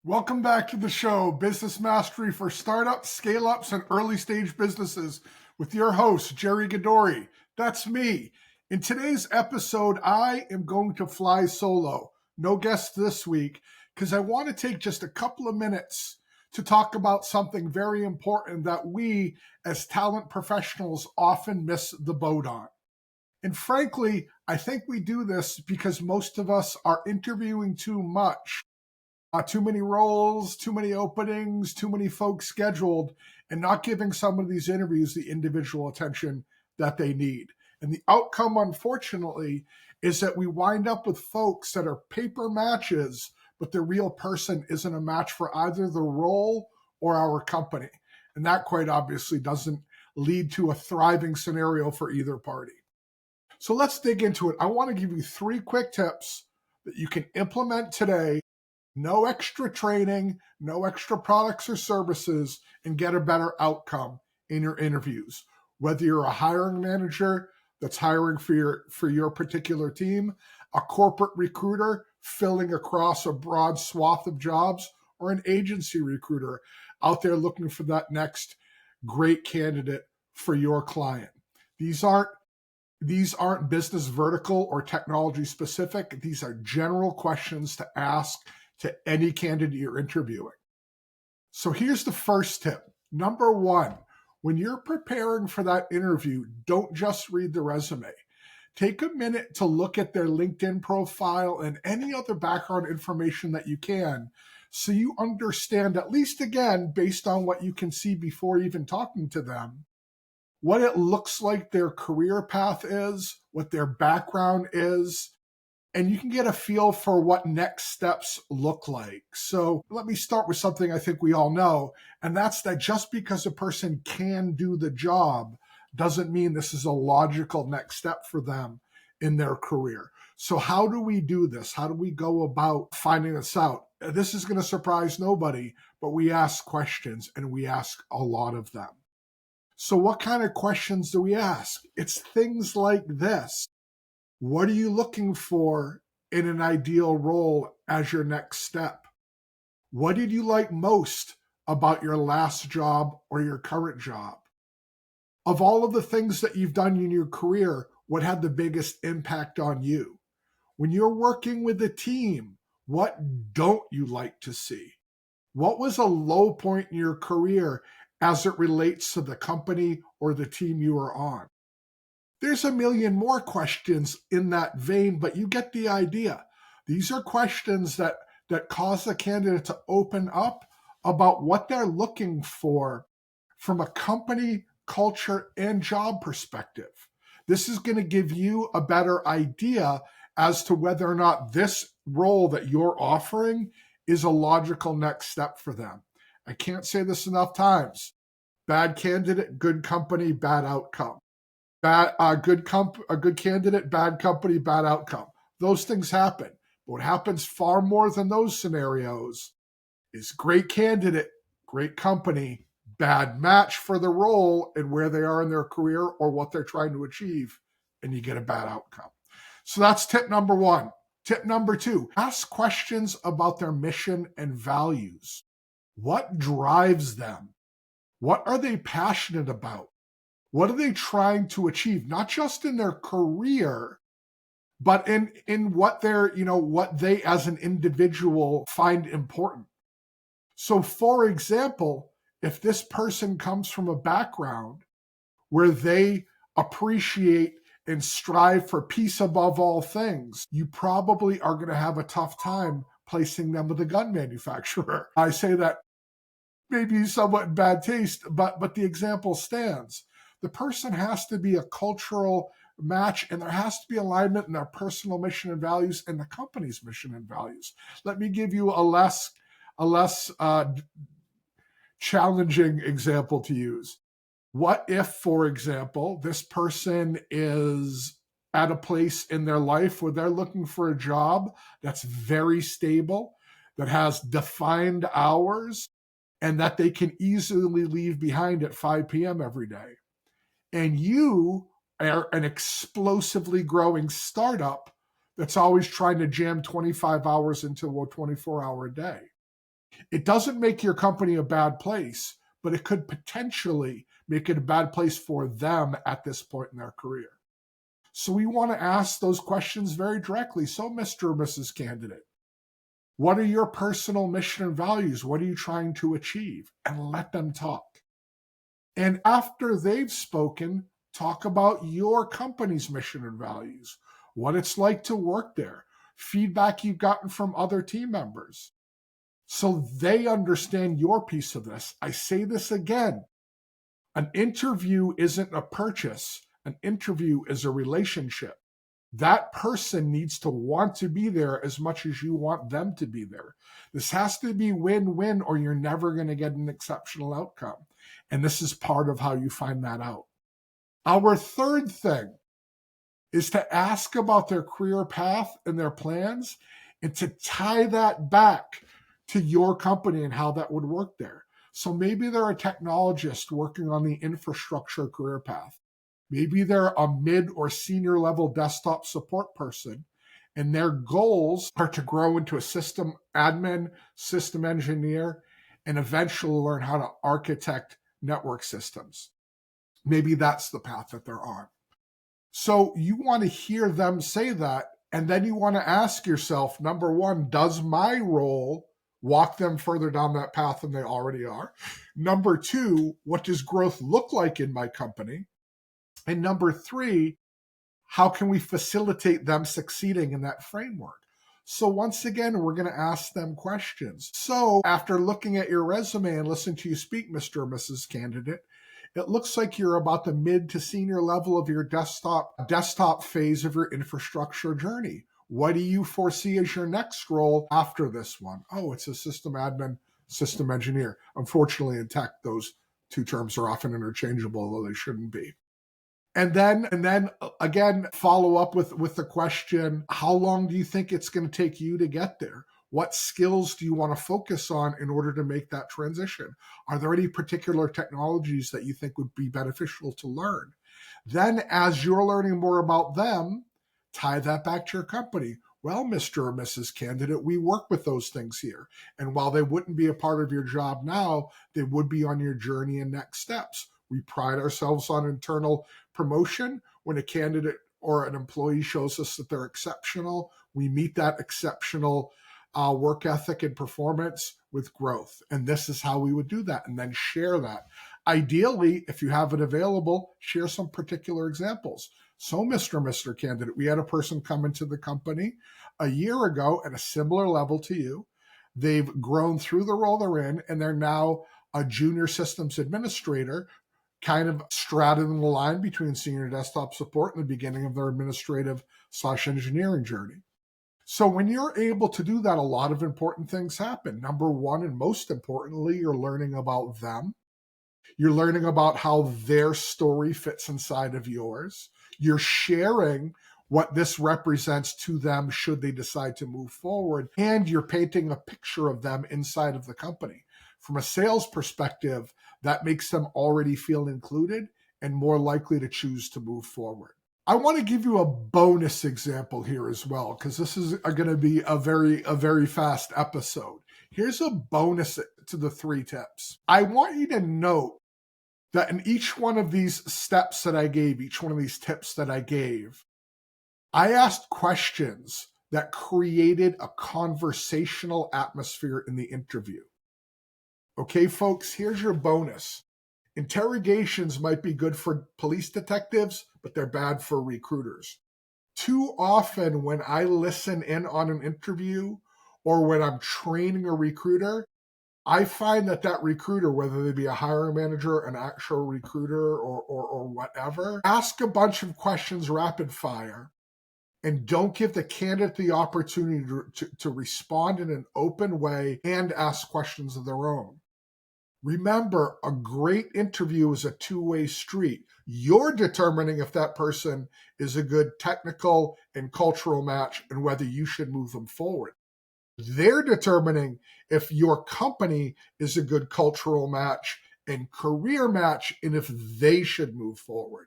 Welcome back to the show, Business Mastery for Startups, Scale-Ups, and Early Stage Businesses with your host, Jerry Gadori. That's me. In today's episode, I am going to fly solo. No guest this week, because I want to take just a couple of minutes to talk about something very important that we as talent professionals often miss the boat on. And frankly, I think we do this because most of us are interviewing too much. Too many roles, too many openings, too many folks scheduled, and not giving some of these interviews the individual attention that they need. And the outcome, unfortunately, is that we wind up with folks that are paper matches, but the real person isn't a match for either the role or our company. And that quite obviously doesn't lead to a thriving scenario for either party. So let's dig into it. I want to give you 3 quick tips that you can implement today. No extra training, no extra products or services, and get a better outcome in your interviews. Whether you're a hiring manager that's hiring for your particular team, a corporate recruiter filling across a broad swath of jobs, or an agency recruiter out there looking for that next great candidate for your client. These aren't business vertical or technology specific. These are general questions to ask to any candidate you're interviewing. So here's the first tip. Number 1, when you're preparing for that interview, don't just read the resume. Take a minute to look at their LinkedIn profile and any other background information that you can, so you understand, at least again, based on what you can see before even talking to them, what it looks like their career path is, what their background is, and you can get a feel for what next steps look like. So let me start with something I think we all know, and that's that just because a person can do the job doesn't mean this is a logical next step for them in their career. So how do we do this? How do we go about finding this out? This is going to surprise nobody, but we ask questions, and we ask a lot of them. So what kind of questions do we ask? It's things like this. What are you looking for in an ideal role as your next step? What did you like most about your last job or your current job? Of all of the things that you've done in your career, what had the biggest impact on you? When you're working with a team, what don't you like to see? What was a low point in your career as it relates to the company or the team you are on? There's a million more questions in that vein, but you get the idea. These are questions that cause the candidate to open up about what they're looking for from a company, culture, and job perspective. This is going to give you a better idea as to whether or not this role that you're offering is a logical next step for them. I can't say this enough times. Bad candidate, good company, bad outcome. A good candidate, bad company, bad outcome. Those things happen. But what happens far more than those scenarios is great candidate, great company, bad match for the role and where they are in their career or what they're trying to achieve, and you get a bad outcome. So that's tip number 1. Tip number 2, ask questions about their mission and values. What drives them? What are they passionate about? What are they trying to achieve? Not just in their career, but in what what they as an individual find important. So for example, if this person comes from a background where they appreciate and strive for peace above all things, you probably are going to have a tough time placing them with a gun manufacturer. I say that maybe somewhat in bad taste, but the example stands. The person has to be a cultural match, and there has to be alignment in their personal mission and values and the company's mission and values. Let me give you a less challenging example to use. What if, for example, this person is at a place in their life where they're looking for a job that's very stable, that has defined hours, and that they can easily leave behind at 5 p.m. every day? And you are an explosively growing startup that's always trying to jam 25 hours into a 24-hour day. It doesn't make your company a bad place, but it could potentially make it a bad place for them at this point in their career. So we want to ask those questions very directly. So, Mr. or Mrs. Candidate, what are your personal mission and values? What are you trying to achieve? And let them talk. And after they've spoken, talk about your company's mission and values, what it's like to work there, feedback you've gotten from other team members, so they understand your piece of this. I say this again. An interview isn't a purchase. An interview is a relationship. That person needs to want to be there as much as you want them to be there. This has to be win-win, or you're never going to get an exceptional outcome. And this is part of how you find that out. Our third thing is to ask about their career path and their plans, and to tie that back to your company and how that would work there. So maybe they're a technologist working on the infrastructure career path. Maybe they're a mid or senior level desktop support person, and their goals are to grow into a system admin, system engineer, and eventually learn how to architect network systems. Maybe that's the path that they're on. So you want to hear them say that, and then you want to ask yourself, number one, does my role walk them further down that path than they already are? Number two, what does growth look like in my company? And number three, how can we facilitate them succeeding in that framework? So once again, we're going to ask them questions. So after looking at your resume and listening to you speak, Mr. or Mrs. Candidate, it looks like you're about the mid to senior level of your desktop phase of your infrastructure journey. What do you foresee as your next role after this one? Oh, it's a system admin, system engineer. Unfortunately, in tech, those two terms are often interchangeable, although they shouldn't be. And then again, follow up with the question, how long do you think it's going to take you to get there? What skills do you want to focus on in order to make that transition? Are there any particular technologies that you think would be beneficial to learn? Then, as you're learning more about them, tie that back to your company. Well, Mr. or Mrs. Candidate, we work with those things here. And while they wouldn't be a part of your job now, they would be on your journey and next steps. We pride ourselves on internal promotion. When a candidate or an employee shows us that they're exceptional, we meet that exceptional work ethic and performance with growth. And this is how we would do that, and then share that. Ideally, if you have it available, share some particular examples. So, Mr. Candidate, we had a person come into the company a year ago at a similar level to you. They've grown through the role they're in, and they're now a junior systems administrator, kind of straddling the line between senior desktop support and the beginning of their administrative/engineering journey. So when you're able to do that, a lot of important things happen. Number one, and most importantly, you're learning about them. You're learning about how their story fits inside of yours. You're sharing what this represents to them should they decide to move forward. And you're painting a picture of them inside of the company. From a sales perspective, that makes them already feel included and more likely to choose to move forward. I want to give you a bonus example here as well, because this is going to be a very fast episode. Here's a bonus to the 3 tips. I want you to note that in each one of these steps that I gave, each one of these tips that I gave, I asked questions that created a conversational atmosphere in the interview. Okay, folks, here's your bonus. Interrogations might be good for police detectives, but they're bad for recruiters. Too often when I listen in on an interview or when I'm training a recruiter, I find that recruiter, whether they be a hiring manager, an actual recruiter, or whatever, ask a bunch of questions rapid fire and don't give the candidate the opportunity to respond in an open way and ask questions of their own. Remember, a great interview is a two-way street. You're determining if that person is a good technical and cultural match and whether you should move them forward. They're determining if your company is a good cultural match and career match and if they should move forward.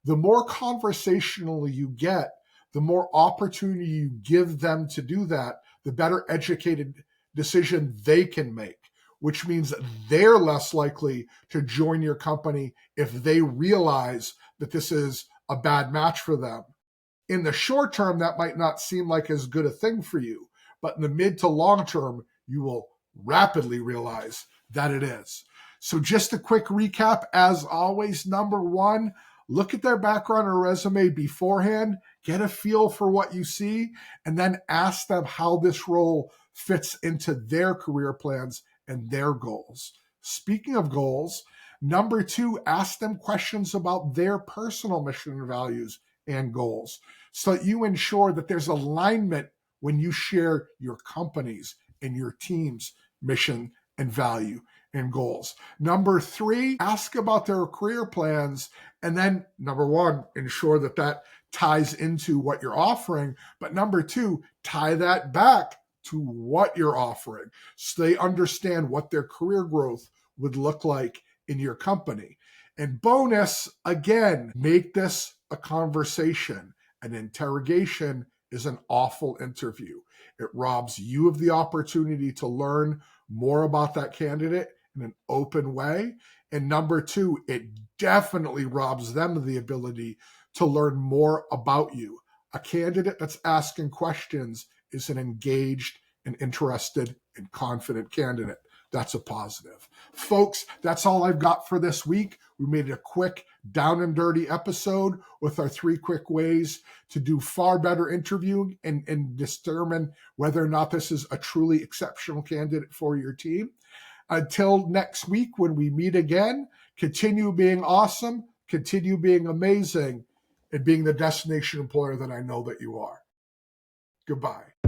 The more conversational you get, the more opportunity you give them to do that, the better educated decision they can make, which means that they're less likely to join your company if they realize that this is a bad match for them. In the short term, that might not seem like as good a thing for you, but in the mid to long term, you will rapidly realize that it is. So just a quick recap, as always, number one, look at their background or resume beforehand, get a feel for what you see, and then ask them how this role fits into their career plans and their goals. Speaking of goals, number two, ask them questions about their personal mission and values and goals so that you ensure that there's alignment when you share your company's and your team's mission and value and goals. Number three, ask about their career plans. And then number one, ensure that that ties into what you're offering. But number two, tie that back to what you're offering so they understand what their career growth would look like in your company. And bonus, again, make this a conversation. An interrogation is an awful interview. It robs you of the opportunity to learn more about that candidate in an open way. And number two, it definitely robs them of the ability to learn more about you. A candidate that's asking questions is an engaged and interested and confident candidate. That's a positive. Folks, that's all I've got for this week. We made it a quick, down and dirty episode with our 3 quick ways to do far better interviewing and determine whether or not this is a truly exceptional candidate for your team. Until next week when we meet again, continue being awesome, continue being amazing, and being the destination employer that I know that you are. Goodbye.